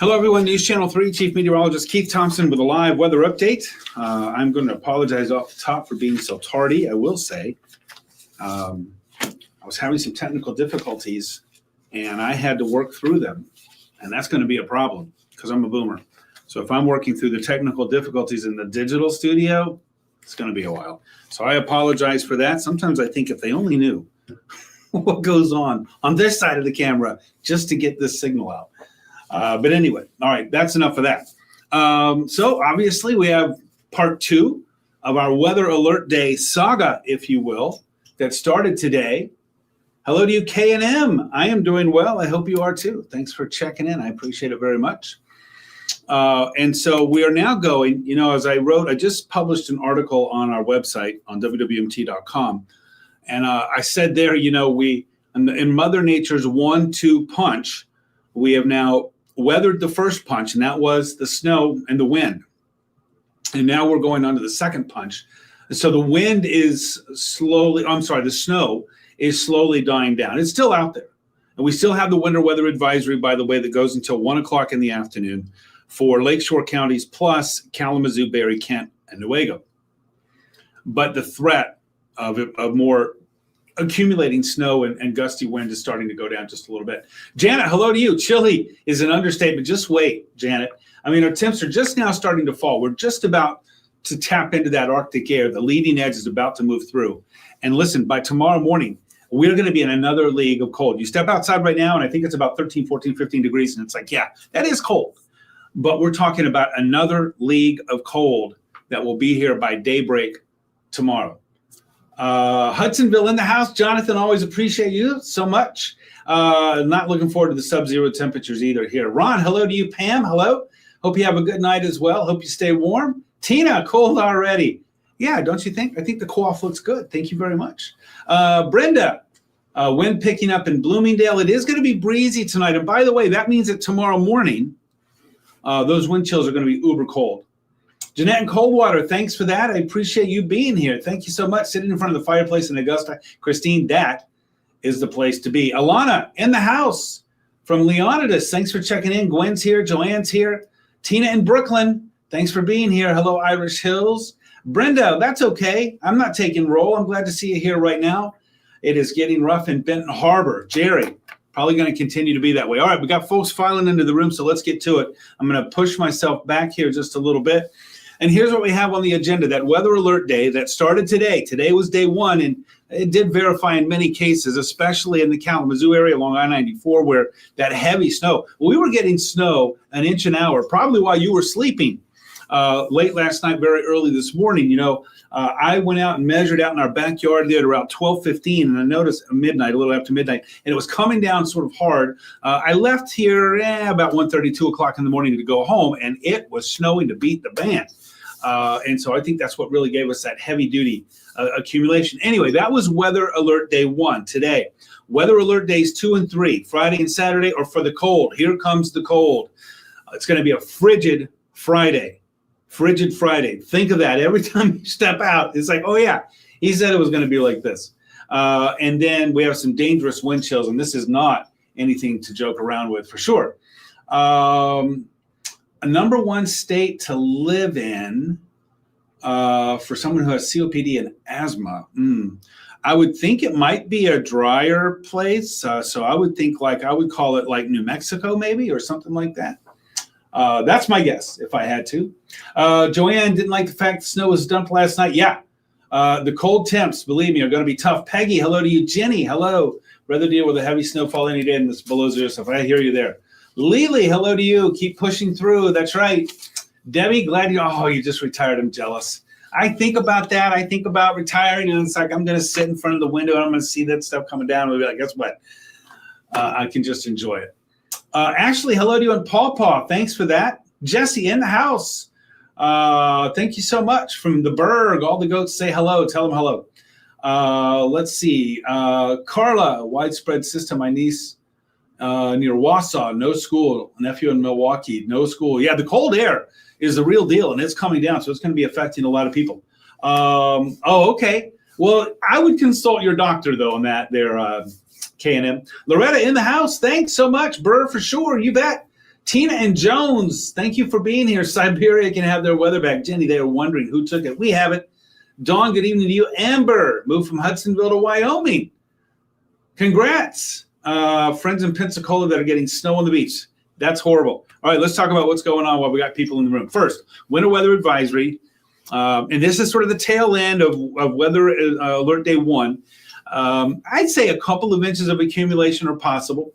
Hello, everyone. News Channel 3, Chief Meteorologist Keith Thompson with a live weather update. I'm going to apologize off the top for being so tardy. I will say I was having some technical difficulties, and I had to work through them. And that's going to be a problem because I'm a boomer. So if I'm working through the technical difficulties in the digital studio, it's going to be a while. So I apologize for that. Sometimes I think if they only knew what goes on this side of the camera just to get this signal out. But anyway, all right, that's enough of that. So obviously we have part 2 of our Weather Alert Day saga, if you will, that started today. Hello to you, K&M. I am doing well. I hope you are too. Thanks for checking in. I appreciate it very much. And so we are now going, as I wrote, I just published an article on our website on WWMT.com. And I said there, we, in Mother Nature's 1-2 punch, we have now weathered the first punch, and that was the snow and the wind. And now we're going on to the second punch. So the wind is the snow is slowly dying down. It's still out there. And we still have the winter weather advisory, by the way, that goes until 1 o'clock in the afternoon for Lakeshore counties plus Kalamazoo, Berry, Kent, and Newaygo. But the threat of more accumulating snow and gusty wind is starting to go down just a little bit. Janet, hello to you. Chilly is an understatement. Just wait, Janet. I mean, our temps are just now starting to fall. We're just about to tap into that Arctic air. The leading edge is about to move through. And listen, by tomorrow morning, we're going to be in another league of cold. You step outside right now, and I think it's about 13, 14, 15 degrees, and it's like, yeah, that is cold. But we're talking about another league of cold that will be here by daybreak tomorrow. Hudsonville in the house. Jonathan, always appreciate you so much. Not looking forward to the sub-zero temperatures either here. Ron, hello to you. Pam, hello. Hope you have a good night as well. Hope you stay warm. Tina, cold already. Yeah, don't you think? I think the co-op looks good. Thank you very much. Brenda, wind picking up in Bloomingdale. It is going to be breezy tonight. And by the way, that means that tomorrow morning, those wind chills are going to be uber cold. Jeanette in Coldwater, thanks for that. I appreciate you being here. Thank you so much. Sitting in front of the fireplace in Augusta. Christine, that is the place to be. Alana in the house from Leonidas. Thanks for checking in. Gwen's here. Joanne's here. Tina in Brooklyn. Thanks for being here. Hello, Irish Hills. Brenda, that's okay. I'm not taking roll. I'm glad to see you here right now. It is getting rough in Benton Harbor. Jerry, probably going to continue to be that way. All right, we got folks filing into the room, so let's get to it. I'm going to push myself back here just a little bit. And here's what we have on the agenda, that weather alert day that started today. Today was day 1, and it did verify in many cases, especially in the Kalamazoo area along I-94, where that heavy snow. We were getting snow an inch an hour, probably while you were sleeping late last night, very early this morning. I went out and measured out in our backyard there at around 12:15, and I noticed midnight, a little after midnight, and it was coming down sort of hard. I left here about 1:30, 2 o'clock in the morning to go home, and it was snowing to beat the band. And so I think that's what really gave us that heavy duty accumulation. Anyway, that was Weather Alert Day 1 today. Weather Alert Days 2 and 3, Friday and Saturday, are for the cold. Here comes the cold. It's going to be a frigid Friday. Frigid Friday. Think of that. Every time you step out, it's like, oh, yeah, he said it was going to be like this. And then we have some dangerous wind chills, and this is not anything to joke around with for sure. A number 1 state to live in for someone who has COPD and asthma. I would think it might be a drier place. So I would think I would call it like New Mexico maybe, or something like that. That's my guess if I had to. Joanne didn't like the fact the snow was dumped last night. Yeah, the cold temps, believe me, are going to be tough. Peggy, hello to you. Jenny, hello. Rather deal with a heavy snowfall any day than this below zero stuff. I hear you there. Lily, hello to you. Keep pushing through. That's right. Debbie, glad you just retired. I'm jealous. I think about that. I think about retiring, and it's like I'm going to sit in front of the window and I'm going to see that stuff coming down. And I'll be like, guess what? I can just enjoy it. Ashley, hello to you, and Paw Paw. Thanks for that. Jesse in the house. Thank you so much. From the Berg, all the goats say hello. Tell them hello. Let's see. Carla, widespread system. My niece near Wausau, no school. Nephew in Milwaukee, no school. Yeah, the cold air is the real deal, and it's coming down, so it's going to be affecting a lot of people. Okay. Well, I would consult your doctor, though, on that there, K&M. Loretta in the house. Thanks so much, Burr, for sure. You bet. Tina and Jones, thank you for being here. Siberia can have their weather back. Jenny, they are wondering who took it. We have it. Dawn, good evening to you. Amber, moved from Hudsonville to Wyoming. Congrats. Friends in Pensacola that are getting snow on the beach. That's horrible. All right, let's talk about what's going on while we got people in the room. First, winter weather advisory. And this is sort of the tail end of weather alert day 1. I'd say a couple of inches of accumulation are possible.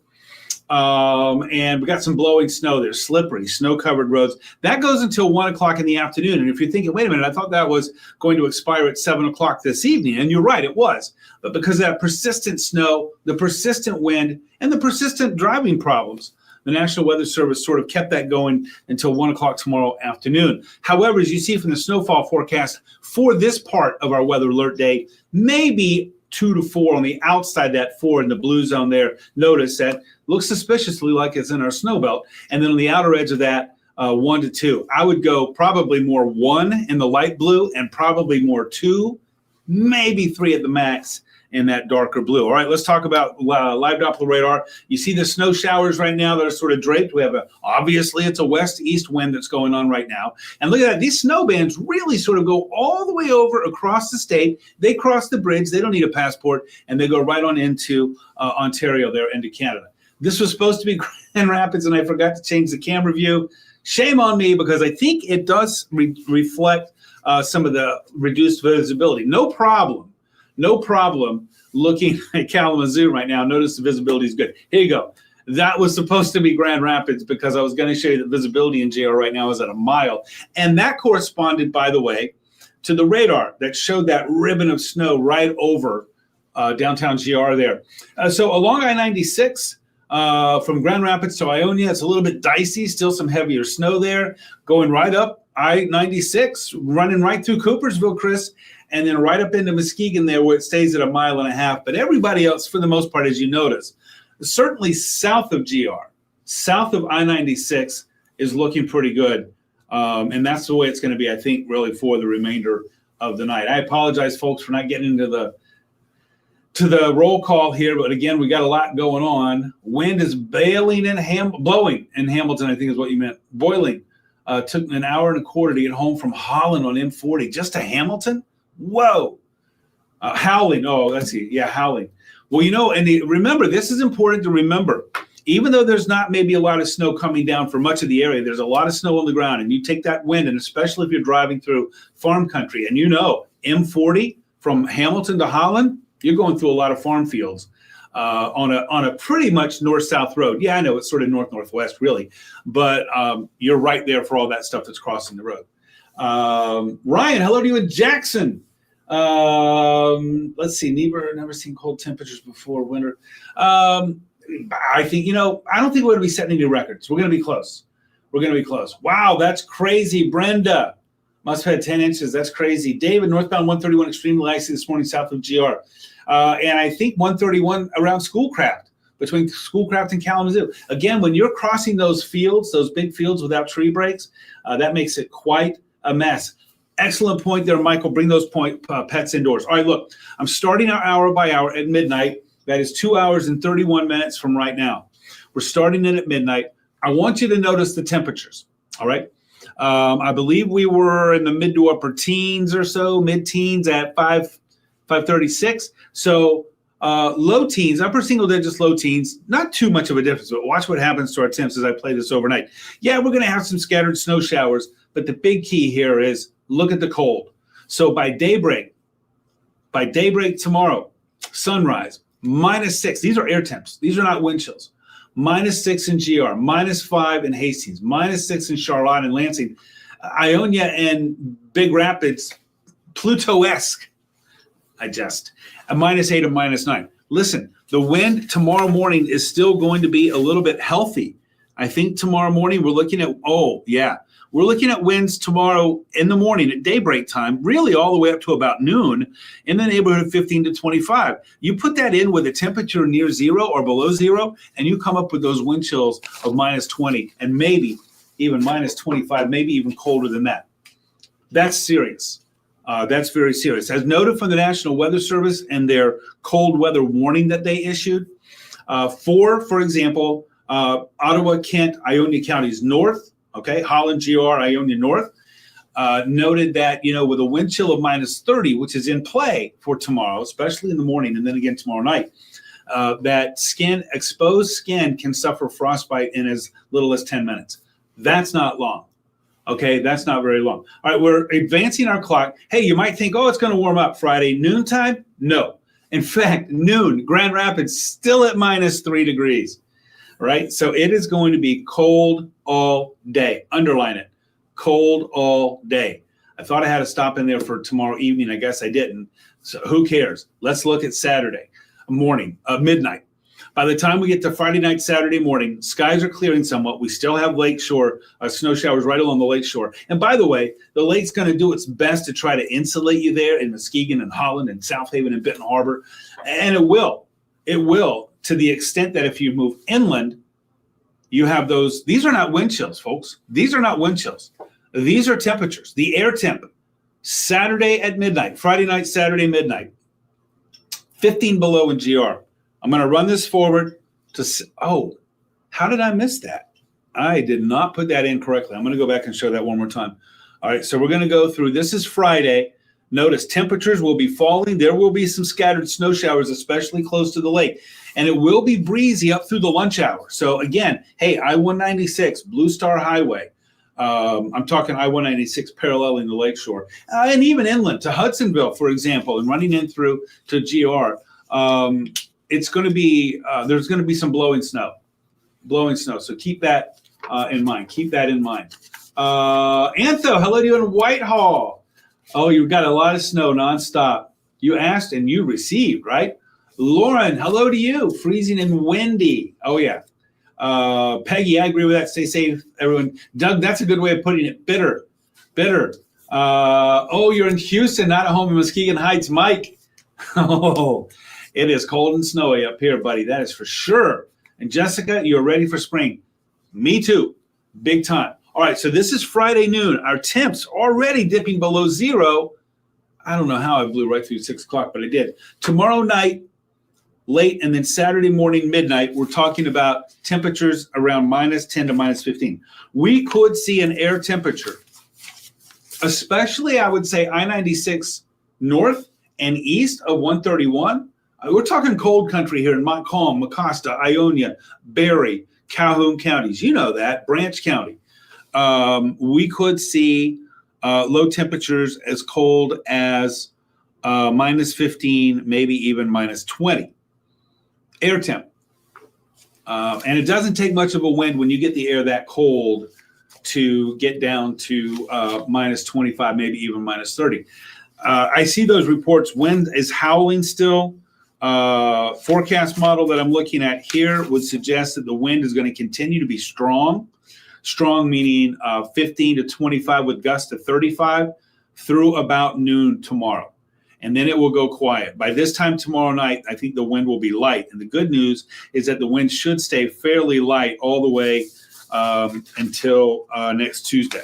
And we got some blowing snow there, slippery, snow-covered roads. That goes until 1 o'clock in the afternoon. And if you're thinking, wait a minute, I thought that was going to expire at 7 o'clock this evening. And you're right, it was. But because of that persistent snow, the persistent wind, and the persistent driving problems, the National Weather Service sort of kept that going until 1 o'clock tomorrow afternoon. However, as you see from the snowfall forecast for this part of our weather alert day, maybe 2 to 4 on the outside, that 4 in the blue zone there. Notice that looks suspiciously like it's in our snow belt. And then on the outer edge of that, 1 to 2. I would go probably more 1 in the light blue and probably more 2, maybe 3 at the max in that darker blue. All right, let's talk about live Doppler radar. You see the snow showers right now that are sort of draped. We have obviously it's a west-east wind that's going on right now. And look at that, these snow bands really sort of go all the way over across the state. They cross the bridge, they don't need a passport, and they go right on into Ontario there, into Canada. This was supposed to be Grand Rapids, and I forgot to change the camera view. Shame on me, because I think it does reflect some of the reduced visibility. No problem looking at Kalamazoo right now. Notice the visibility is good. Here you go. That was supposed to be Grand Rapids, because I was going to show you that visibility in JR right now is at a mile. And that corresponded, by the way, to the radar that showed that ribbon of snow right over downtown GR there. So along I-96, from Grand Rapids to Ionia, it's a little bit dicey, still some heavier snow there. Going right up I-96, running right through Coopersville, Chris, and then right up into Muskegon there, where it stays at 1.5 miles. But everybody else, for the most part, as you notice, certainly south of GR, south of I-96 is looking pretty good. And that's the way it's going to be, I think, really for the remainder of the night. I apologize, folks, for not getting into the roll call here, but again, we got a lot going on. Wind is blowing in Hamilton, I think is what you meant. Boiling. Took 1.25 hours to get home from Holland on M40 just to Hamilton. Whoa. Howling. Oh, let's see. Yeah, howling. Well, remember, this is important to remember. Even though there's not maybe a lot of snow coming down for much of the area, there's a lot of snow on the ground, and you take that wind, and especially if you're driving through farm country, and M40 from Hamilton to Holland, you're going through a lot of farm fields on a pretty much north-south road. Yeah, I know it's sort of north-northwest, really, but you're right there for all that stuff that's crossing the road. Ryan, hello to you in Jackson. Let's see, never seen cold temperatures before winter. I think, I don't think we're going to be setting any records. We're going to be close. Wow, that's crazy. Brenda must have had 10 inches. That's crazy. David, northbound 131, extremely icy this morning south of GR. And I think 131 around Schoolcraft, between Schoolcraft and Kalamazoo. Again, when you're crossing those fields, those big fields without tree breaks, that makes it quite a mess. Excellent point there, Michael. Bring those pets indoors. All right, look, I'm starting our hour by hour at midnight. That is 2 hours and 31 minutes from right now. We're starting it at midnight. I want you to notice the temperatures, all right? I believe we were in the mid to upper teens or so, mid-teens at 536. So low teens, upper single digits, low teens, not too much of a difference, but watch what happens to our temps as I play this overnight. Yeah, we're going to have some scattered snow showers, but the big key here is look at the cold. So by daybreak tomorrow, sunrise, -6. These are air temps. These are not wind chills. -6 in GR, -5 in Hastings, -6 in Charlotte and Lansing, Ionia and Big Rapids, Pluto-esque. I jest. A -8 and -9. Listen, the wind tomorrow morning is still going to be a little bit healthy. I think tomorrow morning we're looking at, we're looking at winds tomorrow in the morning at daybreak time, really all the way up to about noon, in the neighborhood of 15 to 25. You put that in with a temperature near zero or below zero, and you come up with those wind chills of -20 and maybe even -25, maybe even colder than that. That's serious. That's very serious. As noted from the National Weather Service and their cold weather warning that they issued, for example, Ottawa, Kent, Ionia counties north. Okay, Holland, GR, Ionia north. Noted that, with a wind chill of minus 30, which is in play for tomorrow, especially in the morning and then again tomorrow night, that exposed skin can suffer frostbite in as little as 10 minutes. That's not long. Okay, that's not very long. All right, we're advancing our clock. Hey, you might think, it's going to warm up Friday noontime. No. In fact, noon, Grand Rapids still at minus 3 degrees. Right? So it is going to be cold all day. Underline it. Cold all day. I thought I had to stop in there for tomorrow evening. I guess I didn't. So who cares? Let's look at Saturday morning, midnight. By the time we get to Friday night, Saturday morning, skies are clearing somewhat. We still have lakeshore snow showers right along the lakeshore. And by the way, the lake's going to do its best to try to insulate you there in Muskegon and Holland and South Haven and Benton Harbor. And it will. It will, to the extent that if you move inland, you have those. These are not wind chills, folks. These are not wind chills. These are temperatures. The air temp, Saturday at midnight, Friday night, Saturday midnight, 15 below in GR. I'm going to run this forward to, how did I miss that? I did not put that in correctly. I'm going to go back and show that one more time. All right, so we're going to go through. This is Friday. Notice temperatures will be falling. There will be some scattered snow showers, especially close to the lake. And it will be breezy up through the lunch hour. So again, hey, I-196, Blue Star Highway. I'm talking I-196 paralleling the lakeshore. And even inland to Hudsonville, for example, and running in through to GR. It's going to be, there's going to be some blowing snow. So keep that in mind. Antho, hello to you in Whitehall. Oh, you've got a lot of snow nonstop. You asked and you received, right? Lauren, hello to you. Freezing and windy. Oh, yeah. Peggy, I agree with that. Stay safe, everyone. Doug, that's a good way of putting it. Bitter. You're in Houston, not at home in Muskegon Heights. Mike. Oh, it is cold and snowy up here, buddy. That is for sure. And Jessica, you're ready for spring. Me too. Big time. All right, so this is Friday noon. Our temps already dipping below zero. I don't know how I blew right through 6 o'clock, but I did. Tomorrow night, late, and then Saturday morning, midnight, we're talking about temperatures around minus 10 to minus 15. We could see an air temperature, especially, I would say, I-96 north and east of 131. We're talking cold country here in Montcalm, Mecosta, Ionia, Barry, Calhoun counties. You know that, Branch County. We could see low temperatures as cold as minus 15, maybe even minus 20. Air temp. And it doesn't take much of a wind when you get the air that cold to get down to minus 25, maybe even minus 30. I see those reports. Wind is howling still. Forecast model that I'm looking at here would suggest that the wind is going to continue to be strong. Strong meaning 15 to 25 with gusts to 35 through about noon tomorrow. And then it will go quiet. By this time tomorrow night, I think the wind will be light. And the good news is that the wind should stay fairly light all the way until next Tuesday.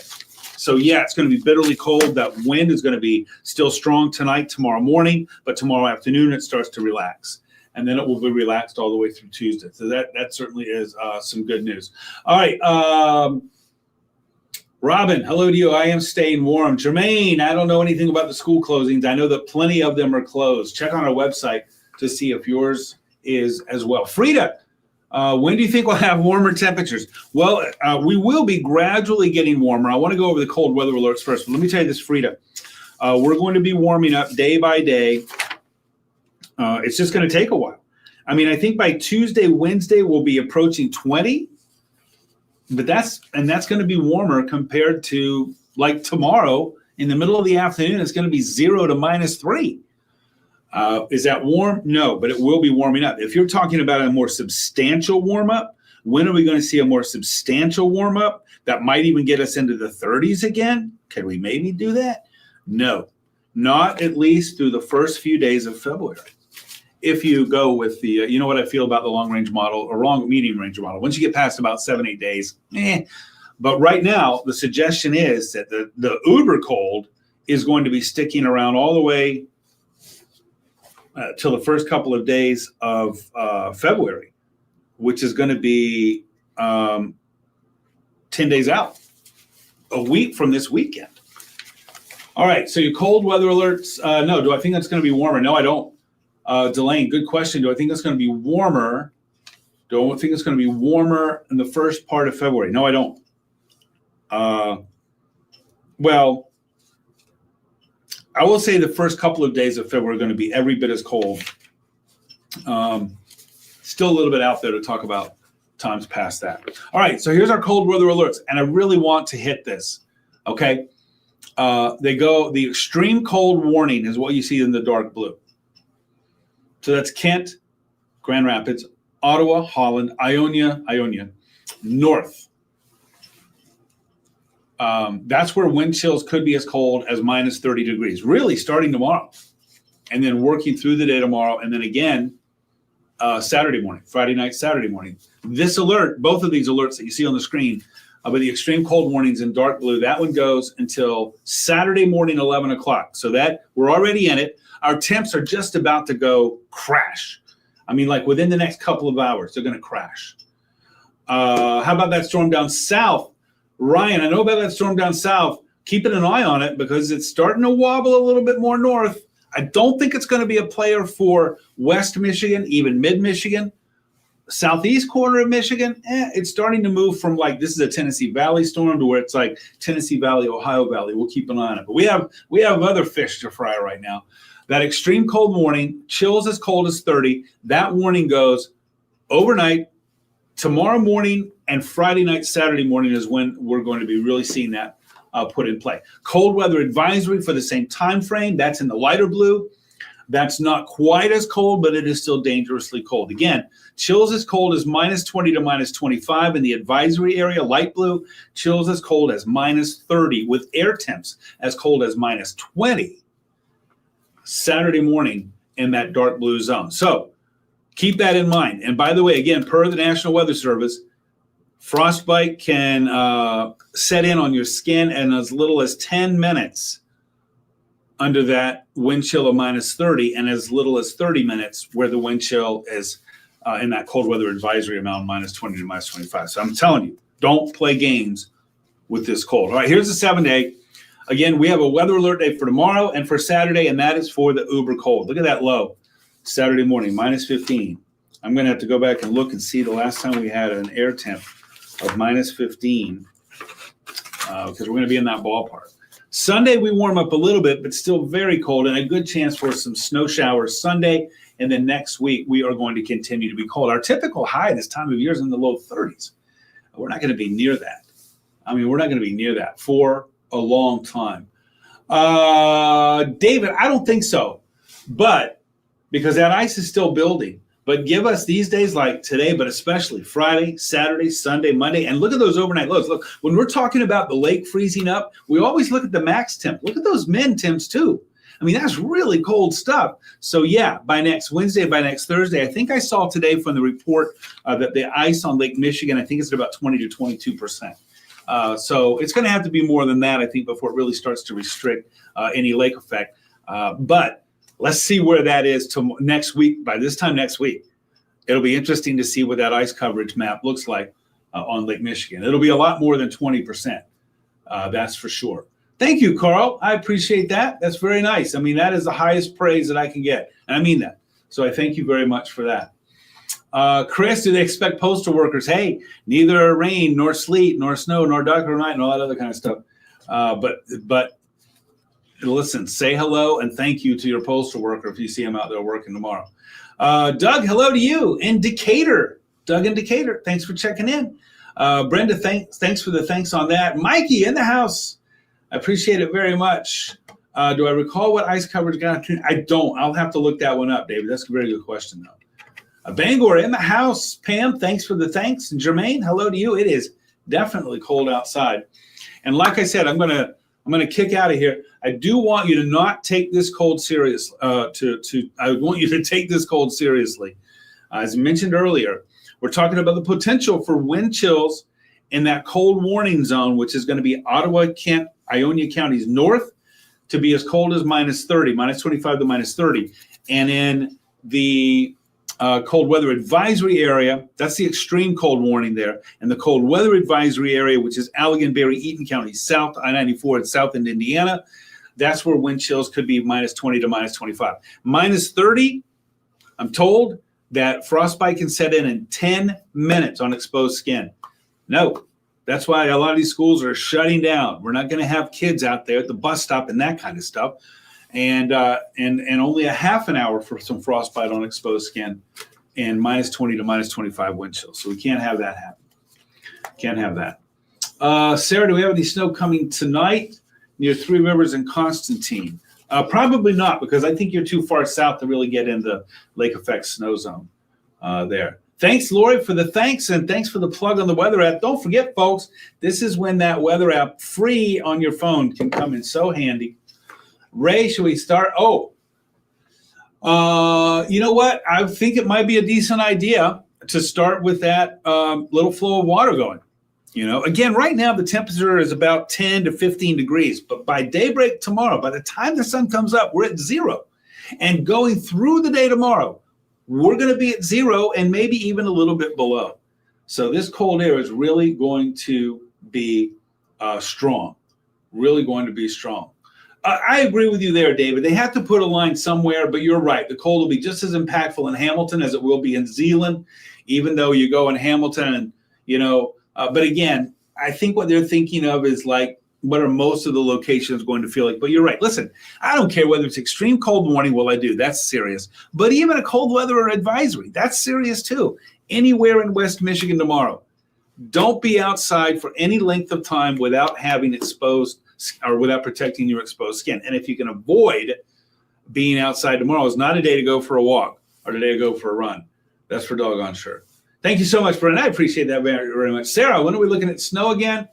So, yeah, it's going to be bitterly cold. That wind is going to be still strong tonight, tomorrow morning, but tomorrow afternoon it starts to relax. And then it will be relaxed all the way through Tuesday. So that certainly is some good news. All right. Robin, hello to you. I am staying warm. Jermaine, I don't know anything about the school closings. I know that plenty of them are closed. Check on our website to see if yours is as well. Frida, when do you think we'll have warmer temperatures? Well, we will be gradually getting warmer. I want to go over the cold weather alerts first. But let me tell you this, Frida. We're going to be warming up day by day. It's just going to take a while. I mean, I think by Tuesday, Wednesday, we'll be approaching 20. But that's going to be warmer compared to like tomorrow in the middle of the afternoon. It's going to be 0 to minus 3. Is that warm? No, but it will be warming up. If you're talking about a more substantial warm up, when are we going to see a more substantial warm up that might even get us into the 30s again? Can we maybe do that? No, not at least through the first few days of February. If you go with the, you know what I feel about the long range model or long medium range model. Once you get past about 7-8 days, But right now, the suggestion is that the uber cold is going to be sticking around all the way till the first couple of days of February, which is going to be 10 days out, a week from this weekend. All right, so your cold weather alerts. No, do I think that's going to be warmer? No, I don't. Delane, good question. Do I think that's going to be warmer? Do I think it's going to be warmer in the first part of February? No, I don't. Well, I will say the first couple of days of February are going to be every bit as cold. Still a little bit out there to talk about times past that. All right, so here's our cold weather alerts, and I really want to hit this, okay? The extreme cold warning is what you see in the dark blue. So that's Kent, Grand Rapids, Ottawa, Holland, Ionia, north. That's where wind chills could be as cold as minus 30 degrees, really starting tomorrow, and then working through the day tomorrow, and then again Saturday morning, Friday night, Saturday morning. This alert, both of these alerts that you see on the screen, but the extreme cold warnings in dark blue, that one goes until Saturday morning, 11 o'clock. So that we're already in it. Our temps are just about to go crash. I mean, like within the next couple of hours, they're going to crash. How about that storm down south? Ryan, I know about that storm down south. Keeping an eye on it because it's starting to wobble a little bit more north. I don't think it's going to be a player for West Michigan, even mid-Michigan. Southeast corner of Michigan, it's starting to move from like this is a Tennessee Valley storm to where it's like Tennessee Valley, Ohio Valley. We'll keep an eye on it. But we have other fish to fry right now. That extreme cold warning, chills as cold as 30, that warning goes overnight, tomorrow morning, and Friday night, Saturday morning is when we're going to be really seeing that put in play. Cold weather advisory for the same time frame, that's in the lighter blue. That's not quite as cold, but it is still dangerously cold. Again, chills as cold as minus 20 to minus 25 in the advisory area, light blue. Chills as cold as minus 30 with air temps as cold as minus 20 Saturday morning in that dark blue zone. So keep that in mind. And by the way, again, per the National Weather Service, frostbite can set in on your skin in as little as 10 minutes under that wind chill of minus 30 and as little as 30 minutes where the wind chill is in that cold weather advisory amount, minus 20 to minus 25. So I'm telling you, don't play games with this cold. All right, here's the 7-day. Again, we have a weather alert day for tomorrow and for Saturday, and that is for the uber cold. Look at that low, Saturday morning, minus 15. I'm going to have to go back and look and see the last time we had an air temp of minus 15 because we're going to be in that ballpark. Sunday, we warm up a little bit, but still very cold and a good chance for some snow showers Sunday. And then next week, we are going to continue to be cold. Our typical high this time of year is in the low 30s. We're not going to be near that. I mean, we're not going to be near that for a long time. David, I don't think so. But because that ice is still building. But give us these days like today, but especially Friday, Saturday, Sunday, Monday. And look at those overnight lows. Look, when we're talking about the lake freezing up, we always look at the max temp. Look at those min temps too. I mean, that's really cold stuff. So yeah, by next Wednesday, by next Thursday, I think I saw today from the report that the ice on Lake Michigan, I think it's at about 20 to 22%. So it's going to have to be more than that, I think, before it really starts to restrict any lake effect. But let's see where that is next week. By this time next week, it'll be interesting to see what that ice coverage map looks like on Lake Michigan. It'll be a lot more than 20%. That's for sure. Thank you, Carl. I appreciate that. That's very nice. I mean, that is the highest praise that I can get. And I mean that. So I thank you very much for that. Chris, do they expect postal workers? Hey, neither rain, nor sleet, nor snow, nor dark or night, and all that other kind of stuff. But listen, say hello and thank you to your postal worker if you see him out there working tomorrow. Doug, hello to you in Decatur. Doug in Decatur, thanks for checking in. Brenda, thanks for the thanks on that. Mikey in the house, I appreciate it very much. Do I recall what ice coverage got? I don't. I'll have to look that one up, David. That's a very good question, though. Bangor in the house. Pam, thanks for the thanks. And Jermaine, hello to you. It is definitely cold outside. And like I said, I'm gonna kick out of here. I do want you to not take this cold serious. I want you to take this cold seriously. As I mentioned earlier, we're talking about the potential for wind chills in that cold warning zone, which is going to be Ottawa, Kent, Ionia counties north, to be as cold as minus 30, minus 25 to minus 30. And in the cold weather advisory area. That's the extreme cold warning there. And the cold weather advisory area, which is Allegan, Berry, Eaton County, south, I-94 and south in Indiana. That's where wind chills could be minus 20 to minus 25. Minus 30, I'm told that frostbite can set in 10 minutes on exposed skin. No, that's why a lot of these schools are shutting down. We're not going to have kids out there at the bus stop and that kind of stuff. And only a half an hour for some frostbite on exposed skin and minus 20 to minus 25 wind chills. So we can't have that happen. Can't have that. Sarah, do we have any snow coming tonight near Three Rivers and Constantine? Probably not, because I think you're too far south to really get into lake effect snow zone there. Thanks, Lori, for the thanks, and thanks for the plug on the weather app. Don't forget, folks, this is when that weather app free on your phone can come in so handy. Ray, should we start? Oh, you know what? I think it might be a decent idea to start with that little flow of water going. You know, again, right now the temperature is about 10 to 15 degrees, but by daybreak tomorrow, by the time the sun comes up, we're at 0. And going through the day tomorrow, we're going to be at 0 and maybe even a little bit below. So this cold air is really going to be strong, really going to be strong. I agree with you there, David. They have to put a line somewhere, but you're right. The cold will be just as impactful in Hamilton as it will be in Zeeland, even though you go in Hamilton and, you know, but again, I think what they're thinking of is like, what are most of the locations going to feel like? But you're right. Listen, I don't care whether it's extreme cold warning. Well, I do. That's serious. But even a cold weather advisory, that's serious too. Anywhere in West Michigan tomorrow, don't be outside for any length of time without having exposed or without protecting your exposed skin. And if you can avoid being outside tomorrow, it's not a day to go for a walk or a day to go for a run. That's for doggone sure. Thank you so much, Brennan. I appreciate that very, very much. Sarah, when are we looking at snow again?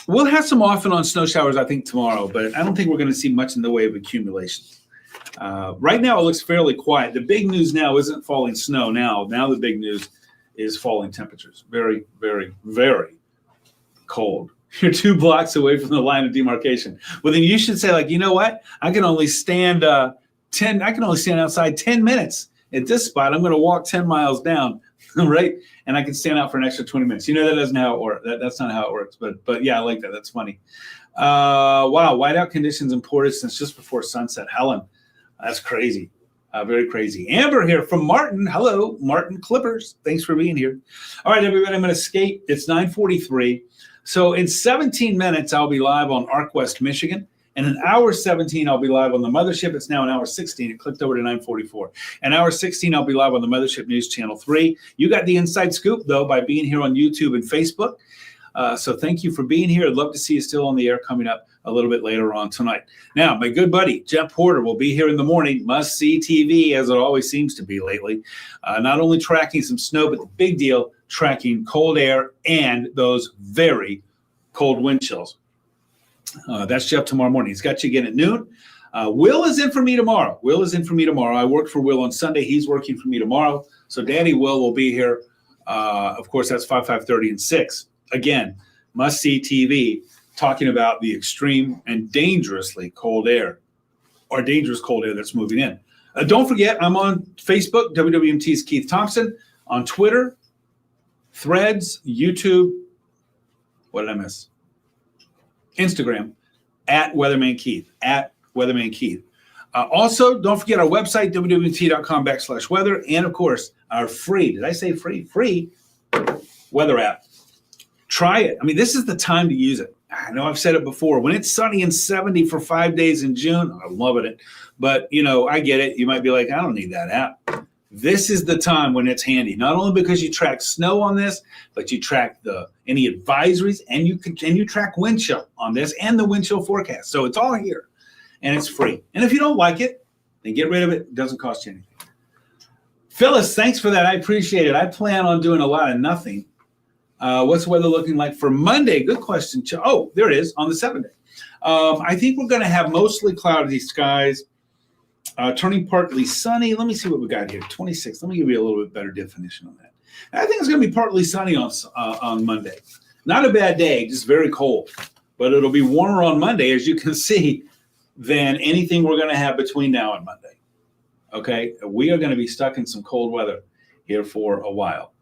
We'll have some off and on snow showers, I think, tomorrow, but I don't think we're going to see much in the way of accumulation. Right now, it looks fairly quiet. The big news now isn't falling snow now. Now the big news is falling temperatures. Very, very, very cold. You're 2 blocks away from the line of demarcation. Well, then you should say, like, you know what? I can only stand outside 10 minutes at this spot. I'm going to walk 10 miles down, right? And I can stand out for an extra 20 minutes. You know, that doesn't how it works. That's not how it works. But yeah, I like that. That's funny. Wow, whiteout conditions imported since just before sunset. Helen, that's crazy. Very crazy. Amber here from Martin. Hello, Martin Clippers. Thanks for being here. All right, everybody, I'm going to skate. It's 9:43. So in 17 minutes, I'll be live on Arc West, Michigan. And in hour 17, I'll be live on the Mothership. It's now an hour 16. It clicked over to 9:44. And hour 16, I'll be live on the Mothership News Channel 3. You got the inside scoop, though, by being here on YouTube and Facebook. So thank you for being here. I'd love to see you still on the air coming up a little bit later on tonight. Now, my good buddy, Jeff Porter, will be here in the morning. Must-see TV, as it always seems to be lately. Not only tracking some snow, but the big deal, tracking cold air and those very cold wind chills. That's Jeff tomorrow morning. He's got you again at noon. Will is in for me tomorrow. I worked for Will on Sunday. He's working for me tomorrow. So Daddy Will be here. Of course, that's 5:30 and 6. Again, must-see TV, talking about the extreme and dangerously cold air, or dangerous cold air that's moving in. Don't forget, I'm on Facebook, WWMT's Keith Thompson, on Twitter, Threads, YouTube. What did I miss? Instagram, at Weatherman Keith, Also, don't forget our website, wwmt.com/weather, and of course, our free, did I say free? Free weather app. Try it. I mean, this is the time to use it. I know I've said it before. When it's sunny and 70 for 5 days in June, I'm loving it. But, you know, I get it. You might be like, I don't need that app. This is the time when it's handy. Not only because you track snow on this, but you track any advisories, and you track wind chill on this and the wind chill forecast. So it's all here, and it's free. And if you don't like it, then get rid of it. It doesn't cost you anything. Phyllis, thanks for that. I appreciate it. I plan on doing a lot of nothing. What's the weather looking like for Monday? Good question. Oh, there it is on the 7th day. I think we're going to have mostly cloudy skies, turning partly sunny. Let me see what we got here. 26. Let me give you a little bit better definition on that. I think it's going to be partly sunny on Monday. Not a bad day, just very cold. But it'll be warmer on Monday, as you can see, than anything we're going to have between now and Monday. Okay, we are going to be stuck in some cold weather here for a while.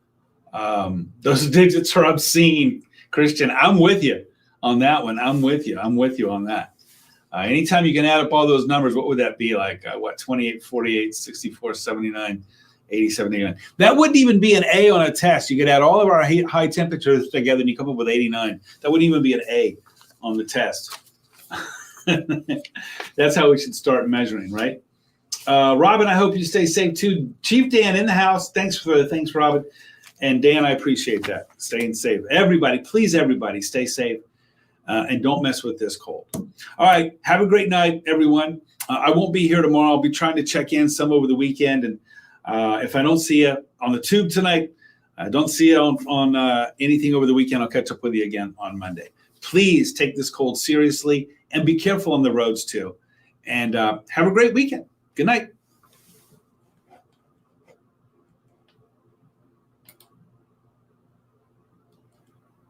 Those digits are obscene, Christian. I'm with you on that one. I'm with you on that. Anytime you can add up all those numbers, what would that be like? 28, 48, 64, 79, 87, 89. That wouldn't even be an A on a test. You could add all of our high temperatures together and you come up with 89. That wouldn't even be an A on the test. That's how we should start measuring, right? Robin, I hope you stay safe too. Chief Dan in the house. Thanks, Robin. And Dan, I appreciate that. Staying safe. Everybody, please, everybody, stay safe and don't mess with this cold. All right. Have a great night, everyone. I won't be here tomorrow. I'll be trying to check in some over the weekend. And if I don't see you on the tube tonight, I don't see you on anything over the weekend, I'll catch up with you again on Monday. Please take this cold seriously and be careful on the roads too. And have a great weekend. Good night.